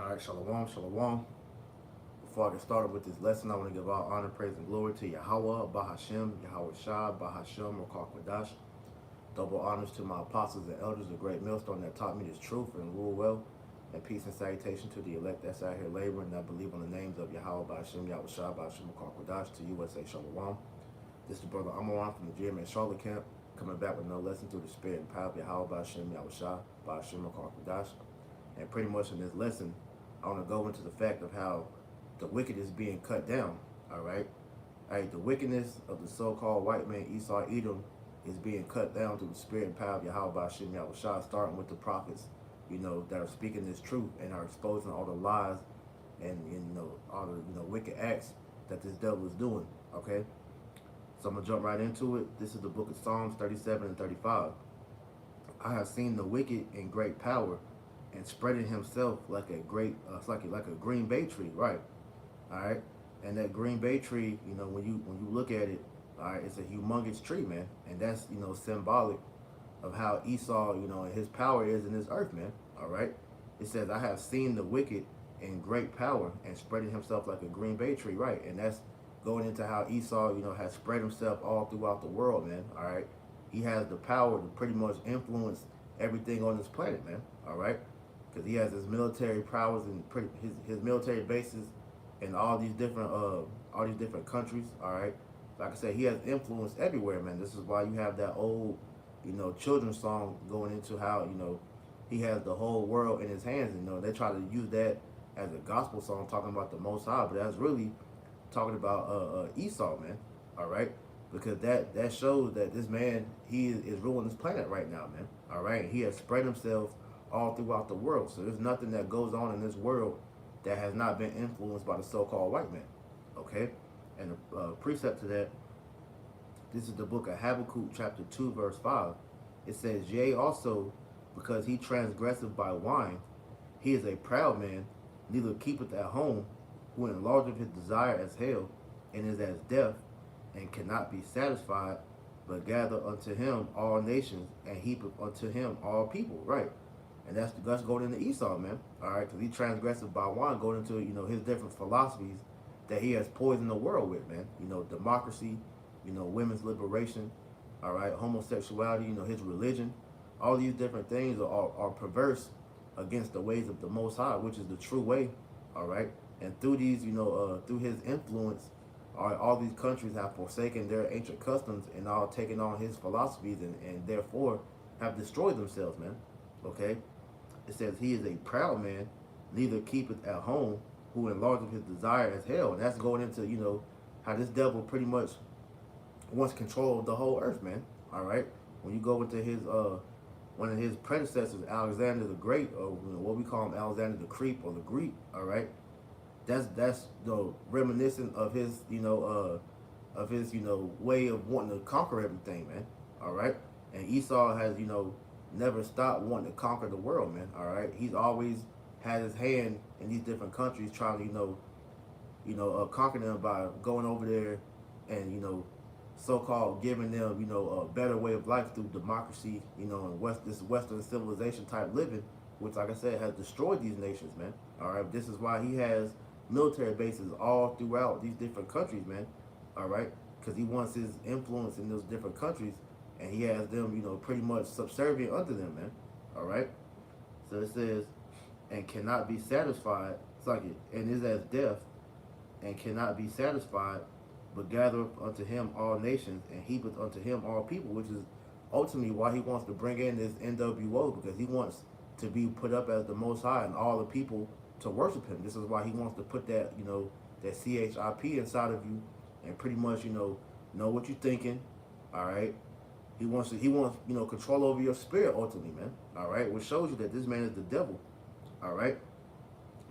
All right, shalom, shalom. Before I get started with this lesson, I want to give all honor, praise, and glory to Yahweh, Bahashem, Yahweh Shah, Bahashem, Rokar Kwadash. Double honors to my apostles and elders, the great millstone that taught me this truth and rule well. And peace and salutation to the elect that's out here laboring that believe on the names of Yahweh, Bahashem, Yahweh Shah, Bahashem, Rokar Kwadash. To USA, shalom. This is the brother Amaran from the GM Charlotte camp, coming back with no lesson through the spirit and power of Yahweh, Bahashem, Yahweh Shah, Bahashem, Rokar Kwadash. And pretty much in this lesson, I want to go into the fact of how the wicked is being cut down. All right, the wickedness of the so-called white man Esau Edom is being cut down through the spirit and power of Yahweh Hashem Yahweh Shah, starting with the prophets, that are speaking this truth and are exposing all the lies and all the wicked acts that this devil is doing. Okay, so I'm gonna jump right into it. This is the book of Psalms 37 and 35. I have seen the wicked in great power and spreading himself like a great, like a green bay tree, right? All right, and that green bay tree, when you look at it, all right, it's a humongous tree, man, and that's symbolic of how Esau, and his power is in this earth, man. All right, it says, "I have seen the wicked in great power and spreading himself like a green bay tree," right, and that's going into how Esau, has spread himself all throughout the world, man. All right, he has the power to pretty much influence everything on this planet, man. All right, because he has his military prowess and his military bases in all these different countries. All right, like I said, he has influence everywhere, man. This is why you have that old, children's song going into how he has the whole world in his hands. They try to use that as a gospel song talking about the Most High, but that's really talking about Esau, man. All right, because that shows that this man, he is ruling this planet right now, man. All right, he has spread himself all throughout the world. So there's nothing that goes on in this world that has not been influenced by the so-called white man. Okay, and the precept to that, this is the book of Habakkuk chapter 2 verse 5. It says, "Yea, also, because he transgresseth by wine, he is a proud man, neither keepeth at home, who enlargeth his desire as hell, and is as death, and cannot be satisfied, but gather unto him all nations, and heapeth unto him all people," right? And that's going into Esau, man. All right, because he transgressed by wine, going into his different philosophies that he has poisoned the world with, man. Democracy, women's liberation, all right, homosexuality, his religion, all these different things are perverse against the ways of the Most High, which is the true way, all right. And through these, through his influence, all these countries have forsaken their ancient customs and all taken on his philosophies and therefore have destroyed themselves, man. Okay. It says, "He is a proud man, neither keepeth at home, who enlargeth his desire as hell." And that's going into, how this devil pretty much wants control of the whole earth, man. All right. When you go into his one of his predecessors, Alexander the Great, or what we call him, Alexander the Creep or the Greek, all right. That's reminiscent of his, way of wanting to conquer everything, man. All right. And Esau has, never stopped wanting to conquer the world, man. All right, he's always had his hand in these different countries, trying to, conquer them by going over there and so-called giving them, a better way of life through democracy, and this Western civilization type living, which, like I said, has destroyed these nations, man. All right, this is why he has military bases all throughout these different countries, man. All right, because he wants his influence in those different countries. And he has them, pretty much subservient unto them, man. All right. So it says, "And cannot be satisfied." It's like it, "and is as death, and cannot be satisfied, but gathereth unto him all nations, and heapeth unto him all people," which is ultimately why he wants to bring in this NWO, because he wants to be put up as the Most High and all the people to worship him. This is why he wants to put that, that CHIP inside of you, and pretty much, know what you're thinking. All right. He wants, control over your spirit ultimately, man. All right, which shows you that this man is the devil. All right,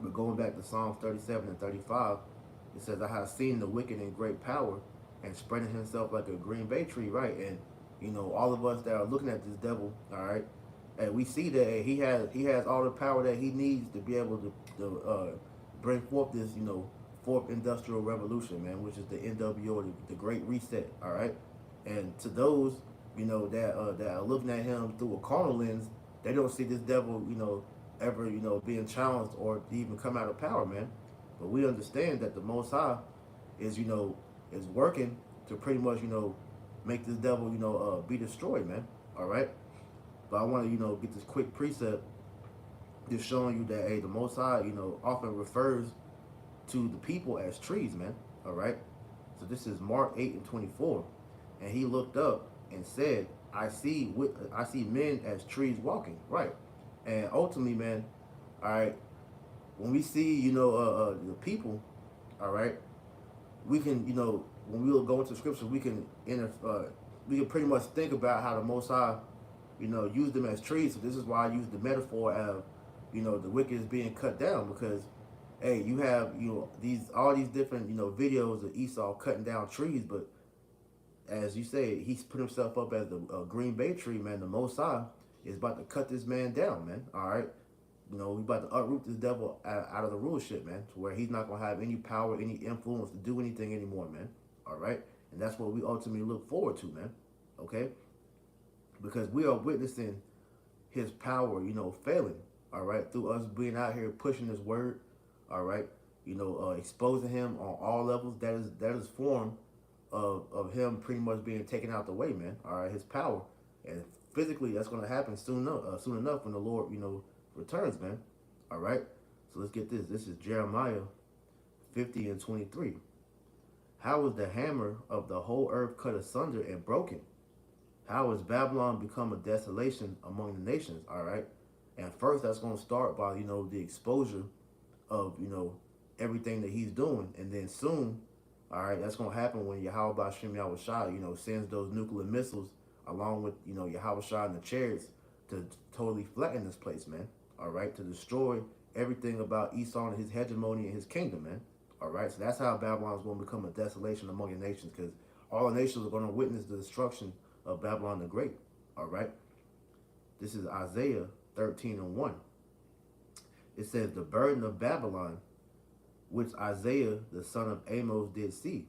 but going back to Psalms 37 and 35, it says, "I have seen the wicked in great power and spreading himself like a green bay tree," right? And all of us that are looking at this devil, all right, and we see that he has all the power that he needs to be able to bring forth this, fourth industrial revolution, man, which is the NWO, the Great Reset. All right, and to those that are looking at him through a carnal lens, they don't see this devil, ever, being challenged or even come out of power, man. But we understand that the Most High is, is working to pretty much, make this devil, be destroyed, man. All right. But I want to, get this quick precept just showing you that, hey, the Most High, often refers to the people as trees, man. All right. So this is Mark 8:24, and he looked up and said, I see men as trees walking." Right. And ultimately, man, all right, when we see, the people, all right, we can, when we will go into scripture, we can pretty much think about how the Most High, use them as trees. So this is why I use the metaphor of, the wicked is being cut down because, hey, you have, all these different, videos of Esau cutting down trees, but as you say, he's put himself up as the Green Bay tree, man. The Most High is about to cut this man down, man. All right. We about to uproot this devil out of the rulership, man, to where he's not going to have any power, any influence to do anything anymore, man. All right. And that's what we ultimately look forward to, man. Okay. Because we are witnessing his power, failing. All right. Through us being out here pushing his word. All right. Exposing him on all levels. That is form of him pretty much being taken out the way, man. All right. His power. And physically, that's going to happen soon enough when the Lord, returns, man. All right. So let's get this. This is Jeremiah 50:23. How is the hammer of the whole earth cut asunder and broken? How has Babylon become a desolation among the nations? All right. And first, that's going to start by, the exposure of, everything that he's doing. And then soon, all right, that's going to happen when Yahweh Ba'Shem Yahweh Shai, sends those nuclear missiles along with, Yahweh Shai and the chariots to totally flatten this place, man. All right, to destroy everything about Esau and his hegemony and his kingdom, man. All right, so that's how Babylon is going to become a desolation among the nations, because all the nations are going to witness the destruction of Babylon the Great. All right, this is Isaiah 13:1. It says, "The burden of Babylon, which Isaiah the son of Amos did see.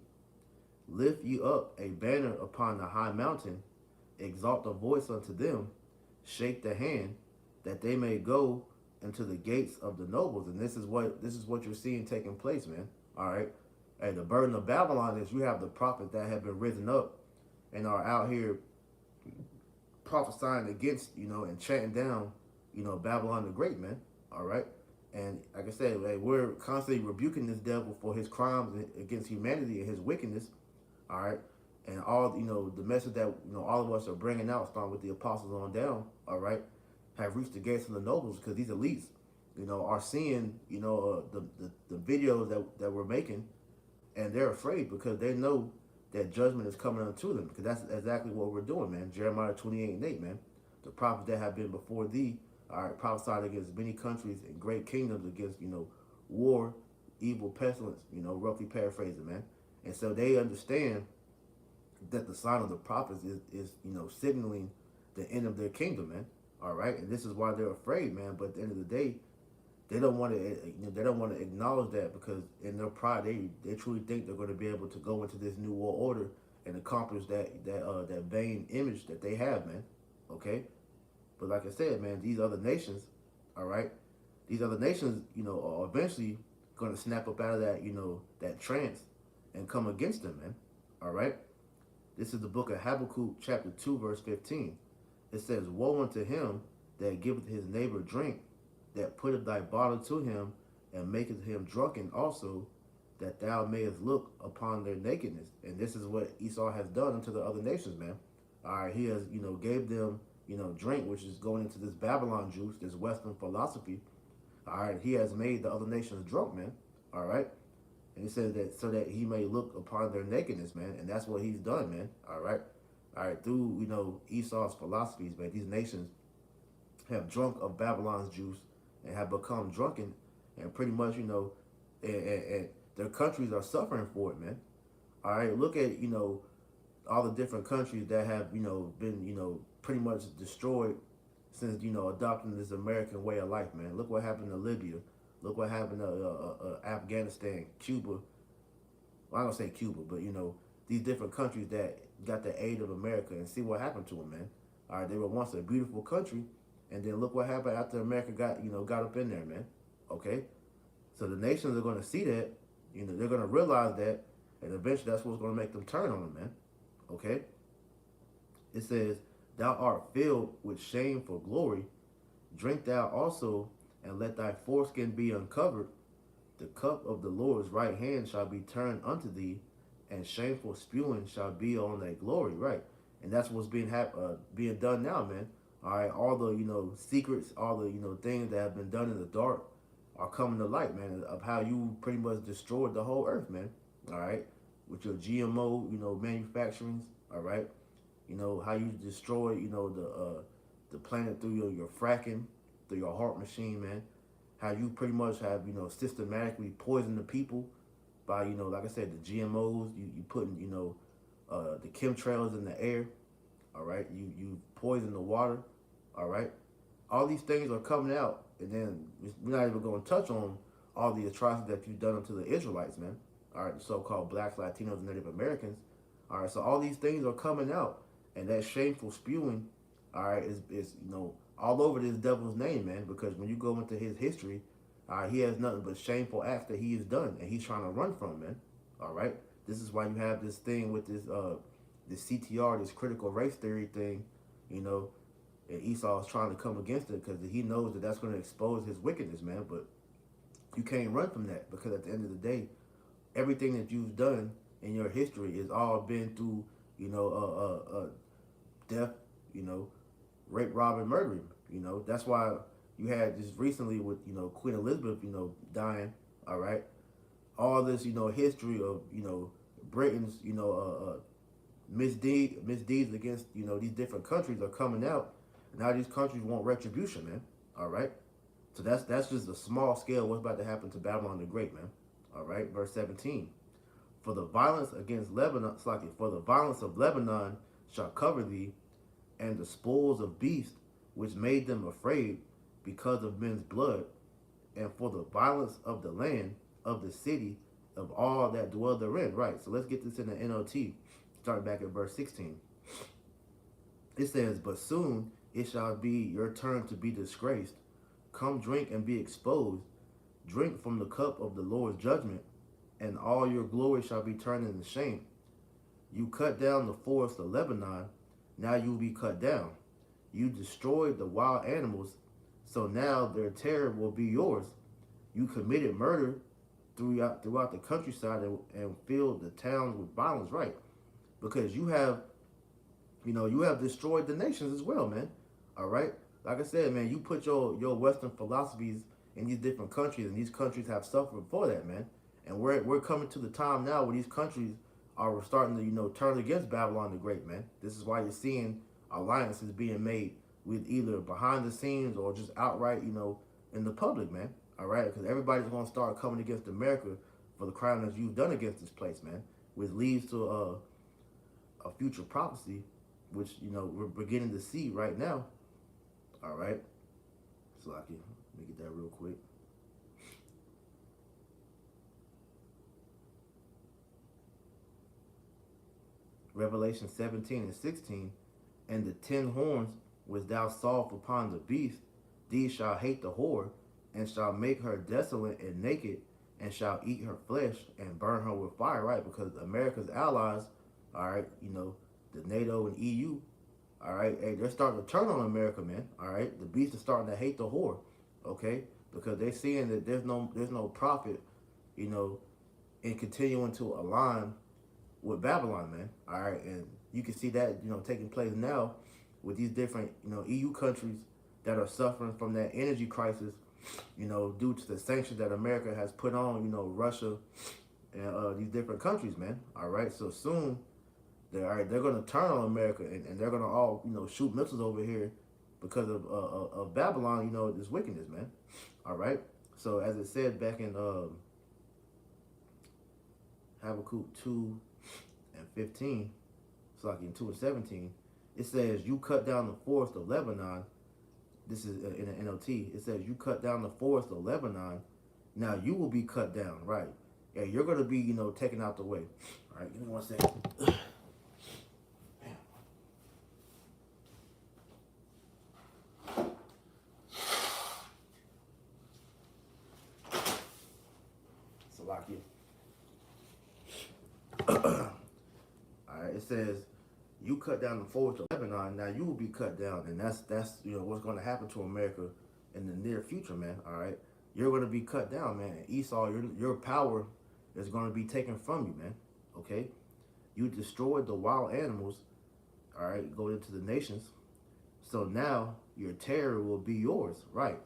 Lift ye up a banner upon the high mountain, exalt the voice unto them, shake the hand, that they may go into the gates of the nobles." And this is what you're seeing taking place, man. All right. And the burden of Babylon is you have the prophets that have been risen up and are out here prophesying against, and chanting down, Babylon the Great, man. All right. And like I said, like, we're constantly rebuking this devil for his crimes against humanity and his wickedness. All right. And all, the message that, all of us are bringing out, starting with the apostles on down, all right, have reached the gates of the nobles, because these elites, are seeing, the videos that we're making, and they're afraid because they know that judgment is coming unto them, because that's exactly what we're doing, man. Jeremiah 28:8, man. The prophets that have been before thee are prophesied against many countries and great kingdoms, against, war, evil, pestilence, roughly paraphrasing, man. And so they understand that the sign of the prophets is signaling the end of their kingdom, man. All right, and this is why they're afraid, man. But at the end of the day, they don't want to acknowledge that, because in their pride, they truly think they're going to be able to go into this new world order and accomplish that vain image that they have, man. Okay, but like I said, man, these other nations, all right, these other nations, are eventually going to snap up out of that, that trance and come against them, man. All right. This is the book of Habakkuk, chapter 2, verse 15. It says, "Woe unto him that giveth his neighbor drink, that putteth thy bottle to him, and maketh him drunken also, that thou mayest look upon their nakedness." And this is what Esau has done unto the other nations, man. All right, he has, gave them, drink, which is going into this Babylon juice, this Western philosophy. All right, he has made the other nations drunk, man. All right. And he says that so that he may look upon their nakedness, man. And that's what he's done, man. All right. All right. Through, Esau's philosophies, man, these nations have drunk of Babylon's juice and have become drunken. And pretty much, and their countries are suffering for it, man. All right. Look at, all the different countries that have, been, pretty much destroyed since, adopting this American way of life, man. Look what happened to Libya. Look what happened to Afghanistan, Cuba. Well, I'm going to say Cuba, but, these different countries that got the aid of America, and see what happened to them, man. All right, they were once a beautiful country, And then look what happened after America got up in there, man. Okay? So the nations are going to see that, they're going to realize that, and eventually that's what's going to make them turn on them, man. Okay? It says, thou art filled with shame for glory. Drink thou also, and let thy foreskin be uncovered. The cup of the Lord's right hand shall be turned unto thee, and shameful spewing shall be on thy glory. Right, and that's what's being done now, man. All right, all the secrets, all the things that have been done in the dark are coming to light, man. Of how you pretty much destroyed the whole earth, man. All right, with your GMO, manufacturings. All right, how you destroy, the planet through your fracking, through your heart machine, man. How you pretty much have, systematically poisoned the people by, like I said, the GMOs, you putting, the chemtrails in the air, all right? You poison the water, all right? All these things are coming out, and then we're not even going to touch on all the atrocities that you've done to the Israelites, man, all right? The so-called blacks, Latinos, and Native Americans, all right? So all these things are coming out, and that shameful spewing, all right, is all over this devil's name, man, because when you go into his history, he has nothing but shameful acts that he has done, and he's trying to run from, man. All right, this is why you have this thing with this CTR, this critical race theory thing, and Esau is trying to come against it because he knows that that's going to expose his wickedness, man. But you can't run from that, because at the end of the day, everything that you've done in your history has all been through, death, rape, rob, and murder. That's why you had just recently with, Queen Elizabeth, dying, all right? All this, history of, Britain's, misdeeds against, these different countries are coming out. Now these countries want retribution, man, all right? So that's just a small scale of what's about to happen to Babylon the Great, man, all right? Verse 17, for the violence against Lebanon, for the violence of Lebanon shall cover thee, and the spoils of beasts which made them afraid because of men's blood, and for the violence of the land, of the city, of all that dwell therein. Right, so let's get this in the NLT, starting back at verse 16. It says, but soon it shall be your turn to be disgraced. Come drink and be exposed. Drink from the cup of the Lord's judgment, and all your glory shall be turned into shame. You cut down the forest of Lebanon, now you will be cut down. You destroyed the wild animals, so now their terror will be yours. You committed murder throughout the countryside and filled the towns with violence, right? Because you have destroyed the nations as well, man. All right? Like I said, man, you put your Western philosophies in these different countries, and these countries have suffered for that, man. And we're coming to the time now where these countries are starting to, turn against Babylon the Great, man. This is why you're seeing alliances being made with either behind the scenes or just outright, in the public, man. All right? Because everybody's going to start coming against America for the crime that you've done against this place, man, which leads to a future prophecy, which, we're beginning to see right now. All right? So let me get that real quick. Revelation 17 and 16, and the 10 horns which thou sawest upon the beast, these shall hate the whore, and shall make her desolate and naked, and shall eat her flesh and burn her with fire, right? Because America's allies, all right, the NATO and EU, all right, hey, they're starting to turn on America, man, all right? The beast is starting to hate the whore, okay? Because they're seeing that there's no profit, in continuing to align with Babylon, man, all right? And you can see that, taking place now with these different, EU countries that are suffering from that energy crisis, due to the sanctions that America has put on, Russia and these different countries, man. All right, so soon they're going to turn on America, and they're going to all, shoot missiles over here because of Babylon, this wickedness, man. All right, so as it said back in Habakkuk 2 and 15, it's like in 2 and 17, it says, you cut down the forest of Lebanon. This is in the NLT. It says, you cut down the forest of Lebanon, now you will be cut down, right? Yeah, you're going to be, taken out the way. All right, give me 1 second. Salakia. All right, it says, you cut down the forest of Lebanon, now you will be cut down. And that's what's going to happen to America in the near future, man. All right, you're going to be cut down, man. Esau, your power is going to be taken from you, man. Okay, you destroyed the wild animals. All right, go into the nations. So now your terror will be yours, right?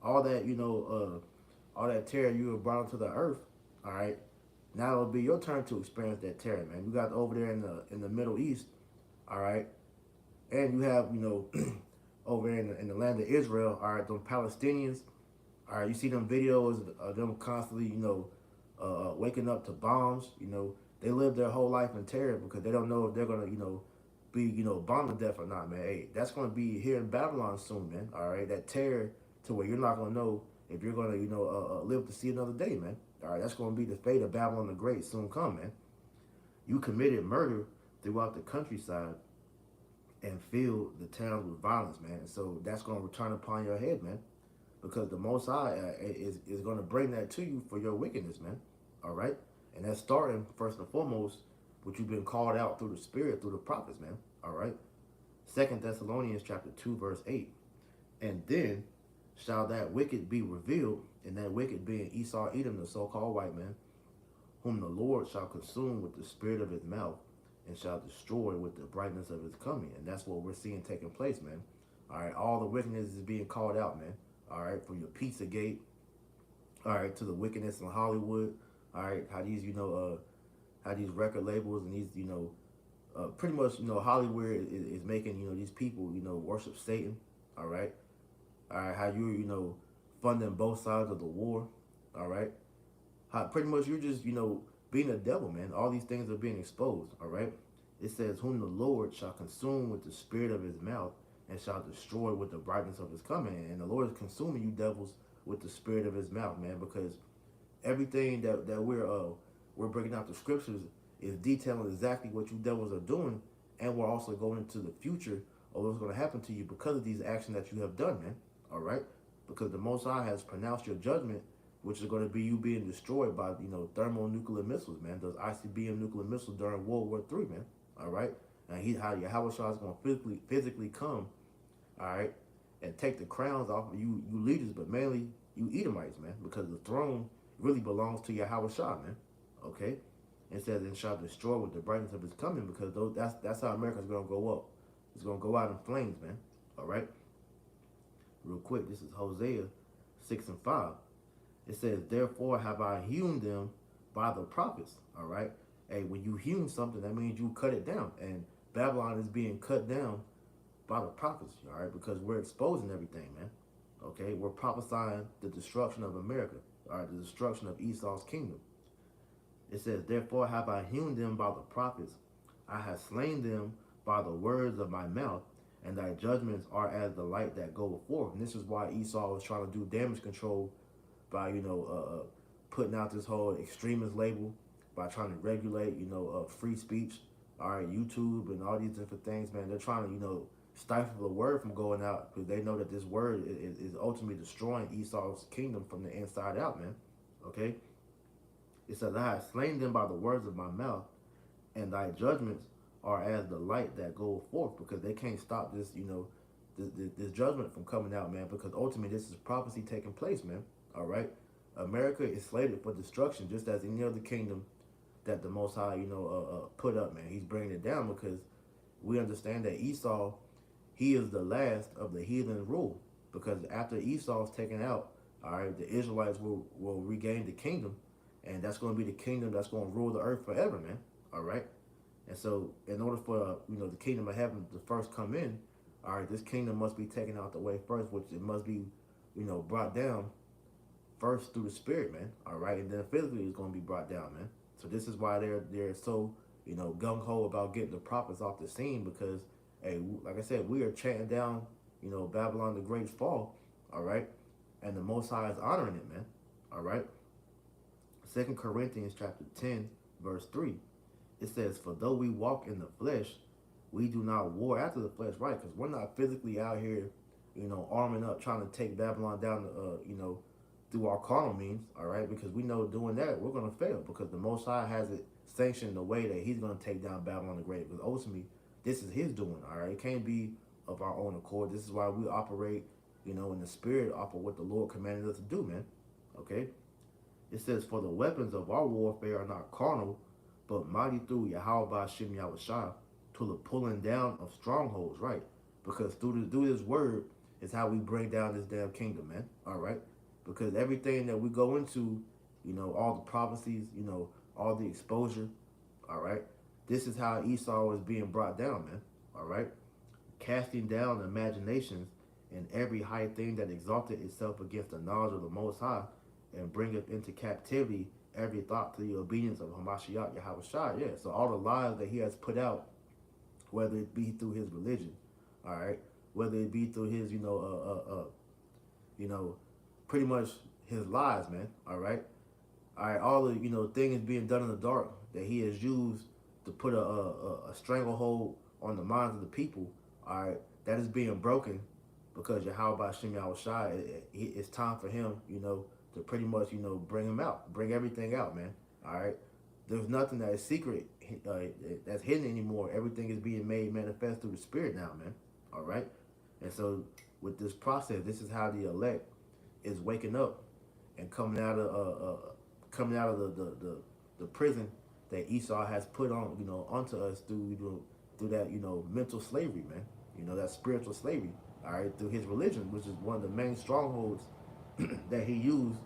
All that all that terror you have brought into the earth. All right, now it'll be your turn to experience that terror, man. You got over there in the Middle East, all right, and you have over in the land of Israel, all right, them Palestinians, all right. You see them videos of them constantly, waking up to bombs. They live their whole life in terror because they don't know if they're gonna, be, bombed to death or not, man. Hey, that's gonna be here in Babylon soon, man. All right, that terror to where you're not gonna know if you're gonna, live to see another day, man. All right, that's gonna be the fate of Babylon the Great soon come, man. You committed murder throughout the countryside and filled the towns with violence, man. And so that's gonna return upon your head, man, because the Most High is gonna bring that to you for your wickedness, man. All right, and that's starting first and foremost, what you've been called out through the Spirit, through the prophets, man. All right. 2 Thessalonians chapter 2, verse 8. And then shall that wicked be revealed, and that wicked being Esau, Edom, the so-called white man, whom the Lord shall consume with the spirit of his mouth, and shall destroy with the brightness of his coming. And that's what we're seeing taking place, man. All right, all the wickedness is being called out, man. All right, from your Pizzagate, all right, to the wickedness in Hollywood. All right, how these, how these record labels and these, pretty much, Hollywood is making, these people, worship Satan. All right. All right, how you, funding both sides of the war. All right. How pretty much you're just, being a devil, man. All these things are being exposed. All right. It says, whom the Lord shall consume with the spirit of his mouth and shall destroy with the brightness of his coming. And the Lord is consuming you devils with the spirit of his mouth, man, because everything that we're bringing out the scriptures is detailing exactly what you devils are doing, and we're also going into the future of what's going to happen to you because of these actions that you have done, man. All right, because the Most High has pronounced your judgment, which is going to be you being destroyed by thermonuclear missiles, man. Those ICBM nuclear missiles during World War III, man. All right, and how Yahweh Shah is going to physically come, all right, and take the crowns off of you leaders, but mainly you Edomites, man, because the throne really belongs to Yahweh Shah, man. Okay. It says, and shall destroy with the brightness of his coming, because that's how America's going to go up. It's going to go out in flames, man. All right? Real quick, this is Hosea 6 and 5. It says, therefore have I hewn them by the prophets. All right? Hey, when you hewn something, that means you cut it down. And Babylon is being cut down by the prophets, all right? Because we're exposing everything, man. Okay? We're prophesying the destruction of America, all right? The destruction of Esau's kingdom. It says, therefore have I hewn them by the prophets. I have slain them by the words of my mouth, and thy judgments are as the light that goeth forth. And this is why Esau was trying to do damage control by, putting out this whole extremist label, by trying to regulate, free speech, all right, YouTube and all these different things, man. They're trying to, stifle the word from going out because they know that this word is ultimately destroying Esau's kingdom from the inside out, man. Okay? It says, I have slain them by the words of my mouth, and thy judgments are as the light that goeth forth, because they can't stop this, this judgment from coming out, man, because ultimately this is prophecy taking place, man. All right? America is slated for destruction, just as any other kingdom that the Most High, put up, man. He's bringing it down because we understand that Esau, he is the last of the heathen rule, because after Esau's taken out, all right, the Israelites will regain the kingdom. And that's going to be the kingdom that's going to rule the earth forever, man. All right? And so in order for, the kingdom of heaven to first come in, all right, this kingdom must be taken out the way first, which it must be, brought down first through the spirit, man. All right? And then physically it's going to be brought down, man. So this is why they're so, gung-ho about getting the prophets off the scene, because, hey, like I said, we are chanting down, Babylon the Great's fall, all right? And the Most High is honoring it, man. All right? 2 Corinthians chapter 10, verse 3, it says, for though we walk in the flesh, we do not war after the flesh, right? Because we're not physically out here, arming up, trying to take Babylon down, through our carnal means, all right, because we know doing that we're going to fail because the Most High has it sanctioned the way that He's going to take down Babylon the Great. Because ultimately, this is His doing, all right. It can't be of our own accord. This is why we operate, in the spirit, off of what the Lord commanded us to do, man. Okay. It says, "For the weapons of our warfare are not carnal, but mighty through Yahweh Ba'ashem Yahushua to the pulling down of strongholds," right? Because through this word is how we bring down this damn kingdom, man. All right? Because everything that we go into, all the prophecies, all the exposure, all right? This is how Esau is being brought down, man. All right? Casting down imaginations and every high thing that exalted itself against the knowledge of the Most High, and bringeth into captivity every thought to the obedience of Hamashiach Yahushua. Yeah, so all the lies that he has put out, whether it be through his religion, all right, whether it be through his, pretty much his lies, man, all right, all the, things being done in the dark that he has used to put a stranglehold on the minds of the people, all right, that is being broken because Yahweh Ba'ashem Yahushua, it's time for him, to pretty much, bring him out, bring everything out, man. All right. There's nothing that is secret, that's hidden anymore. Everything is being made manifest through the Spirit now, man. All right. And so with this process, this is how the elect is waking up and coming out of the prison that Esau has put on, onto us through that, mental slavery, man. That spiritual slavery. All right, through his religion, which is one of the main strongholds that he used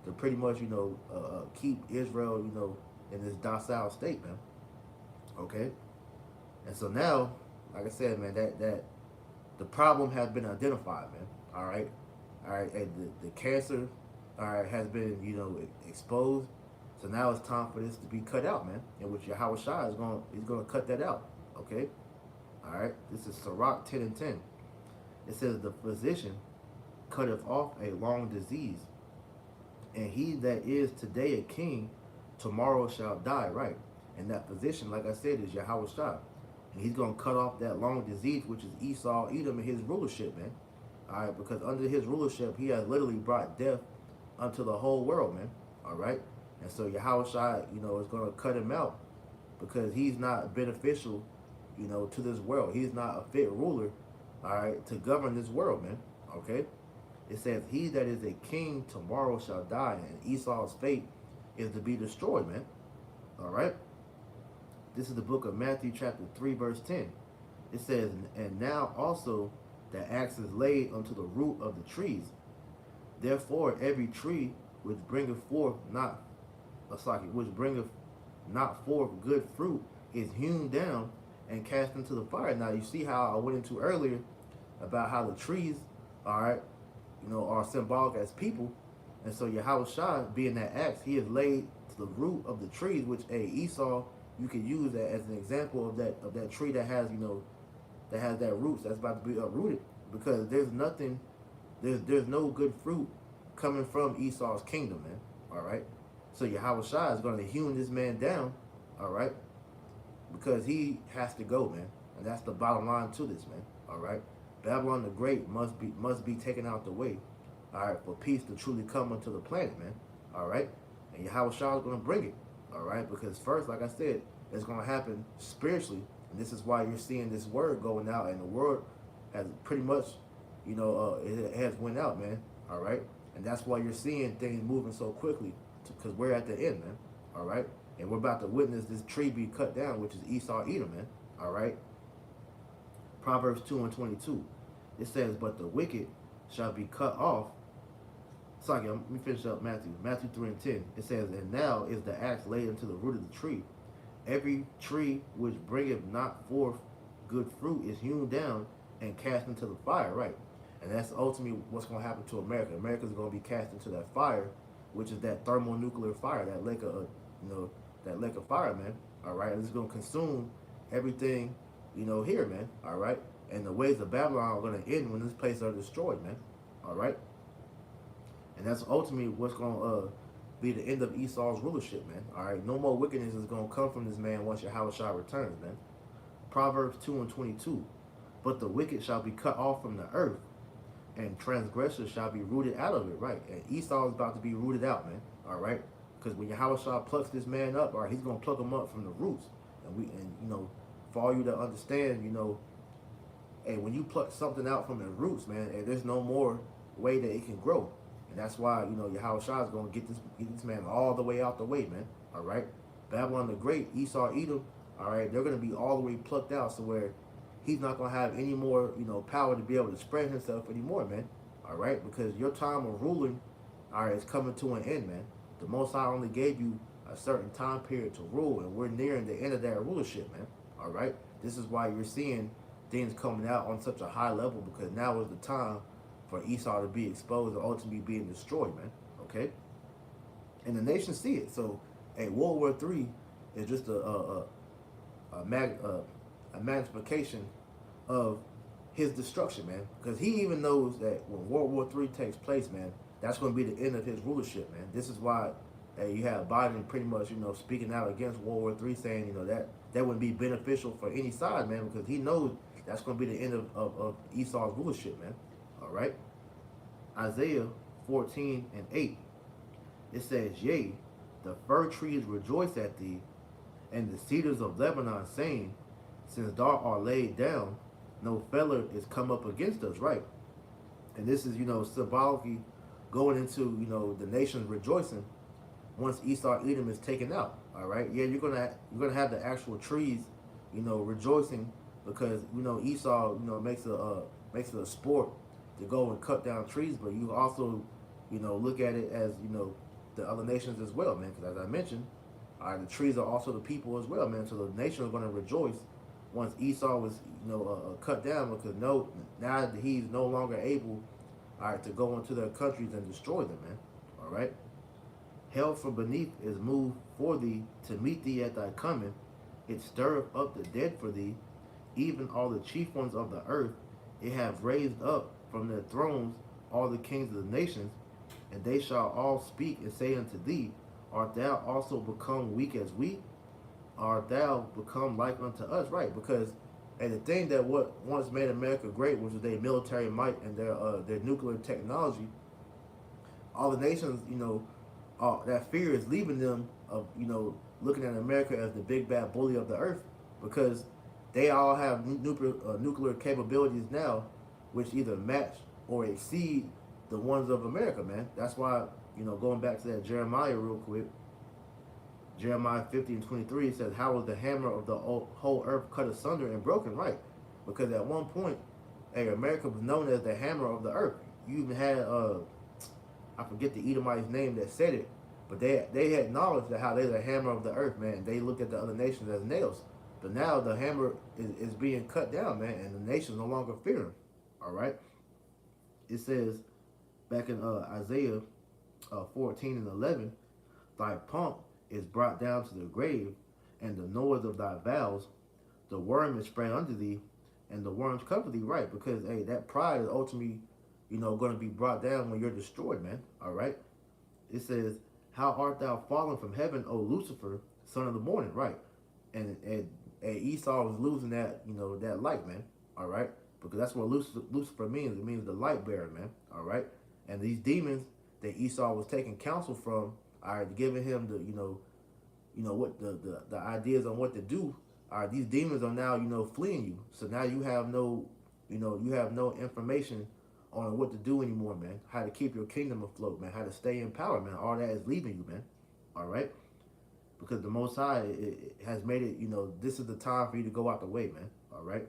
to pretty much, keep Israel, in this docile state, man. Okay, and so now, like I said, man, that the problem has been identified, man. All right, and the cancer, all right, has been, exposed. So now it's time for this to be cut out, man. And which Yahweh Shai is going to cut that out. Okay, all right. This is Sirach 10:10. It says, "The physician cutteth off a long disease, and he that is today a king, tomorrow shall die," right? And that physician, like I said, is Yahweh Shai. And he's going to cut off that long disease, which is Esau, Edom, and his rulership, man. All right, because under his rulership, he has literally brought death unto the whole world, man. All right? And so Yahweh Shai, is going to cut him out because he's not beneficial, to this world. He's not a fit ruler, all right, to govern this world, man. Okay? It says, "He that is a king tomorrow shall die," and Esau's fate is to be destroyed, man. All right? This is the book of Matthew chapter 3, verse 10. It says, "And now also the axe is laid unto the root of the trees. Therefore every tree which bringeth forth not forth good fruit is hewn down and cast into the fire." Now you see how I went into earlier about how the trees, all right, are symbolic as people. And so Yahweh Shai, being that axe, he is laid to the root of the trees, which Esau, you can use that as an example of that tree that has, that has that roots that's about to be uprooted. Because there's no good fruit coming from Esau's kingdom, man. All right. So Yahweh Shai is going to hew this man down, all right, because he has to go, man. And that's the bottom line to this, man. All right. Babylon the Great must be taken out the way, all right, for peace to truly come onto the planet, man. All right. And Yahweh Shai is going to bring it, all right, because first, like I said, it's going to happen spiritually. And this is why you're seeing this word going out, and the word has pretty much, it has went out, man. All right. And that's why you're seeing things moving so quickly, because we're at the end, man. All right. And we're about to witness this tree be cut down, which is Esau, Edom, man. All right. Proverbs 2:22. It says, "But the wicked shall be cut off." Sorry, let me finish up Matthew. Matthew 3:10. It says, "And now is the axe laid into the root of the tree. Every tree which bringeth not forth good fruit is hewn down and cast into the fire," right? And that's ultimately what's going to happen to America. America is going to be cast into that fire, which is that thermonuclear fire, that lake of, that lake of fire, man. All right, and it's going to consume everything, here, man. All right, and the ways of Babylon are going to end when this place are destroyed, man. All right, and that's ultimately what's going to be the end of Esau's rulership, man. All right, no more wickedness is going to come from this man once Yahweh Shai returns, man. Proverbs 2:22. "But the wicked shall be cut off from the earth, and transgressors shall be rooted out of it, right? And Esau is about to be rooted out, man. All right, because when Yahushua plucks this man up, all right, he's gonna pluck him up from the roots. And you know, for all you to understand, you know, hey, when you pluck something out from the roots, man, hey, there's no more way that it can grow. And that's why, you know, Yahushua is gonna get this man all the way out the way, man. All right, Babylon the Great, Esau, Edom, all right, they're gonna be all the way plucked out, so where he's not gonna have any more, you know, power to be able to spread himself anymore, man. All right, because your time of ruling, all right, is coming to an end, man. The Most High only gave you a certain time period to rule, and we're nearing the end of that rulership, man. All right, this is why you're seeing things coming out on such a high level, because now is the time for Esau to be exposed and ultimately being destroyed, man. Okay, and the nations see it. So, hey, World War III is just a magnification of his destruction, man. Because he even knows that when World War III takes place, man, that's going to be the end of his rulership, man. This is why you have Biden pretty much, you know, speaking out against World War III, saying, you know, that wouldn't be beneficial for any side, man, because he knows that's going to be the end of Esau's rulership, man. All right. Isaiah 14:8. It says, yea, the fir trees rejoice at thee, and the cedars of Lebanon, saying, since thou art laid down, no feller is come up against us, right? And this is, you know, symbolically going into, you know, the nations rejoicing once Esau Edom is taken out. All right, yeah, you're gonna have the actual trees, you know, rejoicing because, you know, Esau, you know, makes it a sport to go and cut down trees, but you also, you know, look at it as, you know, the other nations as well, man. Because as I mentioned, the trees are also the people as well, man. So the nation is going to rejoice once Esau was, you know, cut down, because now that he's no longer able, all right, to go into their countries and destroy them, man. All right. Hell from beneath is moved for thee to meet thee at thy coming. It stirreth up the dead for thee, even all the chief ones of the earth. It have raised up from their thrones all the kings of the nations, and they shall all speak and say unto thee, art thou also become weak as we? Art thou become like unto us? Right, because and the thing that what once made America great, which was their military might and their nuclear technology, all the nations, you know, that fear is leaving them of, you know, looking at America as the big bad bully of the earth, because they all have nuclear capabilities now, which either match or exceed the ones of America, man. That's why, you know, going back to that Jeremiah real quick, Jeremiah 50:23, it says, how was the hammer of the whole earth cut asunder and broken? Right, because at one point, hey, America was known as the hammer of the earth. You even had I forget the Edomite's name that said it, but they had knowledge that how they're the hammer of the earth, man. They looked at the other nations as nails. But now the hammer is being cut down, man, and the nations no longer fear him. All right. It says back in Isaiah 14:11, thy pomp is brought down to the grave, and the noise of thy vows, the worm is spread under thee, and the worms cover thee. Right, because hey, that pride is ultimately, you know, going to be brought down when you're destroyed, man. All right. It says, how art thou fallen from heaven, O Lucifer, son of the morning? Right, and Esau was losing that, you know, that light, man. All right, because that's what Lucifer means. It means the light bearer, man. All right, and these demons that Esau was taking counsel from, all right, giving him the, you know what the ideas on what to do. All right, these demons are now, you know, fleeing you. So now you have no, you have no information on what to do anymore, man. How to keep your kingdom afloat, man. How to stay in power, man. All that is leaving you, man. All right. Because the Most High it has made it, you know, this is the time for you to go out the way, man. All right.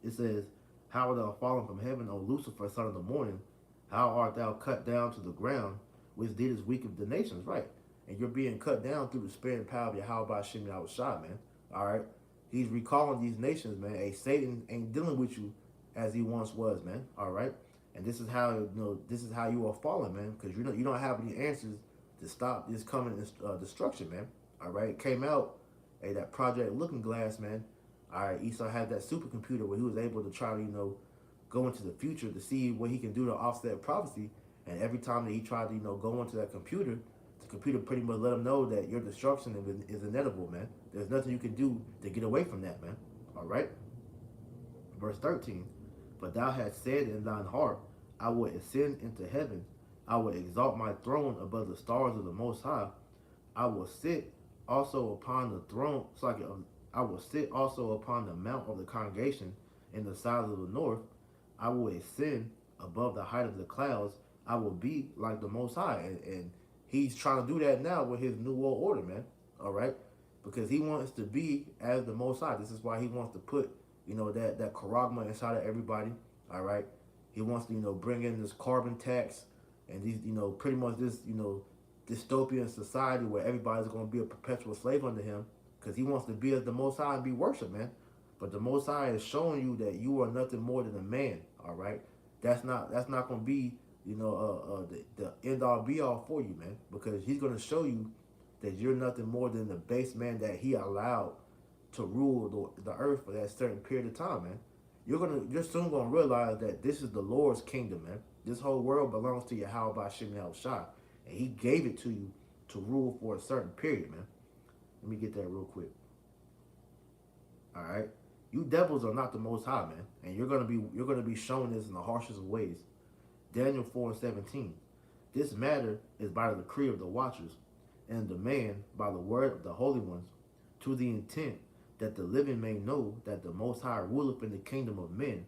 It says, how art thou fallen from heaven, O Lucifer, son of the morning? How art thou cut down to the ground, which didst weaken the nations? Right. And you're being cut down through the spirit and power of Yahweh Shem Yahushua, man. All right. He's recalling these nations, man. Hey, Satan ain't dealing with you as he once was, man. All right. And this is how, you know, this is how you are falling, man. Because you don't have any answers to stop this coming destruction, man. All right, it came out, hey, that Project Looking Glass, man. All right, Esau had that supercomputer where he was able to try to, you know, go into the future to see what he can do to offset prophecy. And every time that he tried to, you know, go into that computer, the computer pretty much let him know that your destruction is inevitable, man. There's nothing you can do to get away from that, man. All right. Verse 13. But thou hast said in thine heart, I will ascend into heaven. I will exalt my throne above the stars of the Most High. I will sit also upon the throne. I will sit also upon the mount of the congregation in the sides of the north. I will ascend above the height of the clouds. I will be like the Most High. And he's trying to do that now with his new world order, man. All right? Because he wants to be as the Most High. This is why he wants to put, that charagma inside of everybody. All right? He wants to, bring in this carbon tax and these, pretty much this, dystopian society where everybody's going to be a perpetual slave under him because he wants to be as the Most High and be worshipped, man. But the Most High is showing you that you are nothing more than a man, all right? That's not going to be, the end all be all for you, man, because he's going to show you that you're nothing more than the base man that he allowed to rule the earth for that certain period of time, man. You're soon gonna realize that this is the Lord's kingdom, man. This whole world belongs to Yahweh Ba'Shem Yahushua, and He gave it to you to rule for a certain period, man. Let me get that real quick. All right, you devils are not the Most High, man, and you're gonna be shown this in the harshest of ways. Daniel 4:17. This matter is by the decree of the watchers, and demand by the word of the holy ones, to the intent that the living may know that the Most High ruleth in the kingdom of men,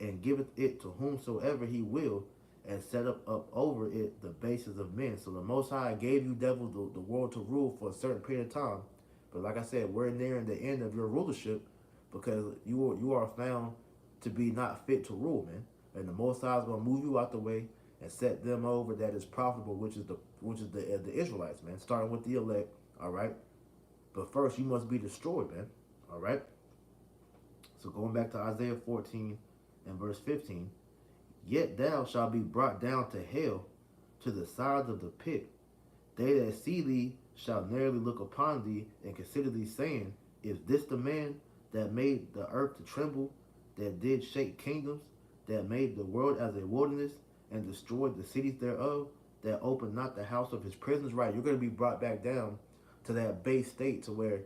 and giveth it to whomsoever he will, and set up over it the bases of men. So the Most High gave you devils the world to rule for a certain period of time. But like I said, we're nearing the end of your rulership because you are found to be not fit to rule, man. And the Most High is going to move you out the way and set them over that is profitable, which is the Israelites, man. Starting with the elect, all right. But first, you must be destroyed, man. All right. So going back to Isaiah 14 and verse 15, yet thou shalt be brought down to hell, to the sides of the pit. They that see thee shall narrowly look upon thee and consider thee, saying, is this the man that made the earth to tremble, that did shake kingdoms, that made the world as a wilderness, and destroyed the cities thereof, that opened not the house of his prisons? Right, you're going to be brought back down to that base state to where,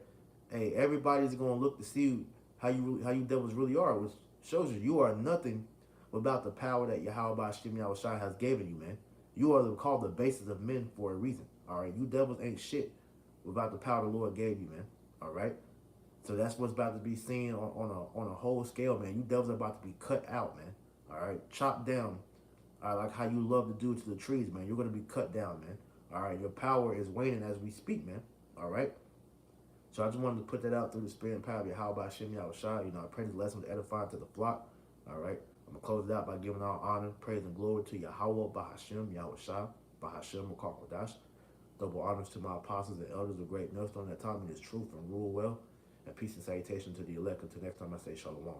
hey, everybody's going to look to see how you devils really are, which shows you are nothing without the power that Yahweh Ba'Shem Yahushua has given you, man. You are called the basis of men for a reason, all right? You devils ain't shit without the power the Lord gave you, man, all right? So that's what's about to be seen on a whole scale, man. You devils are about to be cut out, man, all right? Chopped down, like how you love to do to the trees, man. You're going to be cut down, man, all right? Your power is waning as we speak, man, all right? So I just wanted to put that out through the spirit and power of Yahweh Ba'Shem Yahushua. I pray this lesson was edifying to the flock. All right. I'm going to close it out by giving all honor, praise, and glory to Yahweh Ba'Shem Yahushua, Ba'Shem Mukar. Double honors to my apostles and elders of great millstone that taught me this truth and rule well. And peace and salutation to the elect. Until next time I say shalom.